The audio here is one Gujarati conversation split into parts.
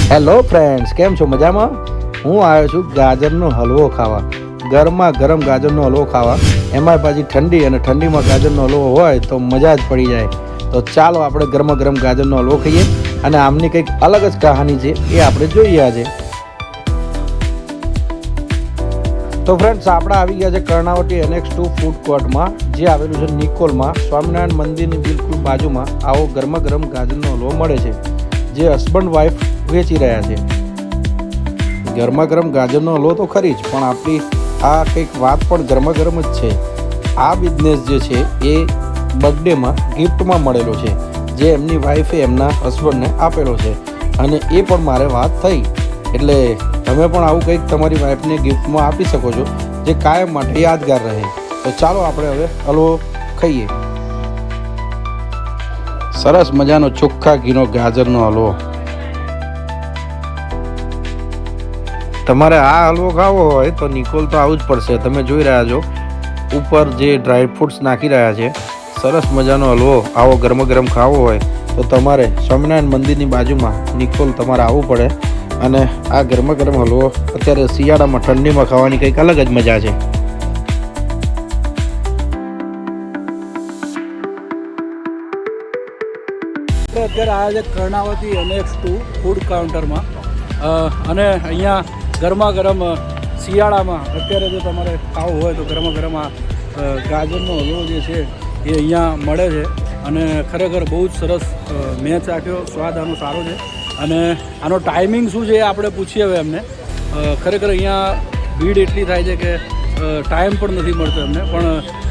હેલો ફ્રેન્ડ્સ, કેમ છો? મજામાં? હું આવ્યો છું ગાજરનો હલવો ખાવા. ગરમા ગરમ ગાજરનો હલવો ખાવા, એમાં પાછી ઠંડી, અને ઠંડીમાં ગાજરનો હલવો હોય તો મજા જ પડી જાય. તો ચાલો આપણે ગરમા ગરમ ગાજરનો હલવો ખાઈએ, અને આમની કંઈક અલગ જ કહાની છે એ આપણે જોઈએ આજે. તો ફ્રેન્ડ્સ, આપણે આવી ગયા છે કર્ણાવટી NX2 ફૂડ કોર્ટમાં, જે આવેલું છે નિકોલમાં, સ્વામિનારાયણ મંદિરની બિલકુલ બાજુમાં. આવો ગરમા ગરમ ગાજરનો હલવો મળે છે, જે હસબન્ડ વાઈફ વેચી રહ્યા છે. ગરમા ગરમ ગાજરનો હલવો તો ખરી જ, પણ આપણી આ કંઈક વાત પણ ગરમા ગરમ જ છે. આ બિઝનેસ જે છે એ બર્થડેમાં ગિફ્ટમાં મળેલો છે, જે એમની વાઈફે એમના હસબન્ડને આપેલો છે, અને એ પણ મારે વાત થઈ. એટલે તમે પણ આવું કંઈક તમારી વાઈફને ગિફ્ટમાં આપી શકો છો, જે કાયમ માટે યાદગાર રહે. તો ચાલો આપણે હવે હલવો ખાઈએ. સરસ મજાનો ચોખ્ખા ઘીનો ગાજરનો હલવો. તમારે આ હલવો ખાવો હોય તો નિકોલ તો આવું જ પડશે. તમે જોઈ રહ્યા છો ઉપર જે ડ્રાયફ્રૂટ્સ નાખી રહ્યા છે. સરસ મજાનો હલવો આવો ગરમા ગરમ ખાવો હોય તો તમારે સ્વામિનારાયણ મંદિરની બાજુમાં નિકોલ તમારે આવવું પડે. અને આ ગરમા ગરમ હલવો અત્યારે શિયાળામાં ઠંડીમાં ખાવાની કંઈક અલગ જ મજા છે. અત્યારે આવ્યા છે કર્ણાવતી NX2 ફૂડ કાઉન્ટરમાં, અને અહીંયા ગરમા ગરમ શિયાળામાં અત્યારે જો તમારે ખાવું હોય તો ગરમા ગરમ આ ગાજરનો હલવો જે છે એ અહીંયા મળે છે. અને ખરેખર બહુ જ સરસ મેં ચાખ્યો, સ્વાદ આનો સારો છે. અને આનો ટાઈમિંગ શું છે એ આપણે પૂછીએ હવે એમને. ખરેખર અહીંયા ભીડ એટલી થાય છે કે ટાઈમ પણ નથી મળતો એમને, પણ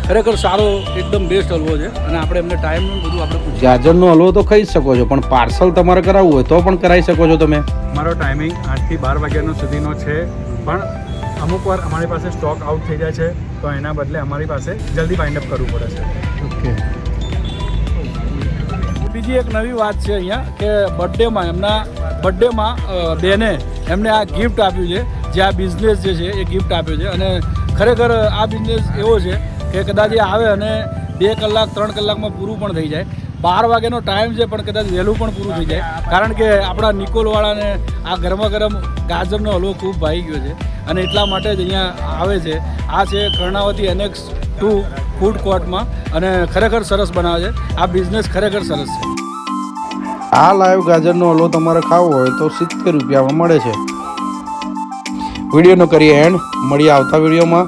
ખરેખર સારો એકદમ બેસ્ટ હલવો છે. અને આપણે એમને ટાઈમનું બધું આપણે પૂછીએ. ગાજરનો હલવો તો ખાઈ શકો છો, પણ પાર્સલ તમારે કરાવવું હોય તો પણ કરાવી શકો છો તમે. મારો ટાઈમિંગ 8 થી 12 વાગ્યાનો સુધીનો છે, પણ અમુક વાર અમારી પાસે સ્ટોક આઉટ થઈ જાય છે, તો એના બદલે અમારી પાસે જલ્દી ફાઇન્ડ અપ કરવું પડે છે. ઓકે. બીજી એક નવી વાત છે અહીંયા કે એમના બર્થડેમાં બેને એમને આ ગિફ્ટ આપ્યું છે, જે આ બિઝનેસ જે છે એ ગિફ્ટ આપ્યો છે. અને ખરેખર આ બિઝનેસ એવો છે કે કદાચ એ આવે અને 2 કલાક 3 કલાકમાં પૂરું પણ થઈ જાય. 12 વાગ્યાનો ટાઈમ છે, પણ કદાચ વહેલું પણ પૂરું થઈ જાય, કારણ કે આપણા નિકોલવાળાને આ ગરમા ગરમ ગાજરનો હલવો ખૂબ ભાવી ગયો છે, અને એટલા માટે જ અહીંયા આવે છે. આ છે કર્ણાવતી NX2 ફૂડ કોર્ટમાં, અને ખરેખર સરસ બનાવે છે. આ બિઝનેસ ખરેખર સરસ છે. આ લાઈવ ગાજરનો હલવો તમારે ખાવો હોય તો 70 રૂપિયામાં મળે છે. વિડીયોનો કરીએ એન્ડ. મળીએ આવતા વિડીયોમાં.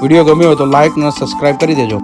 વિડીયો ગમ્યો હોય તો લાઈક અને સબસ્ક્રાઈબ કરી દેજો.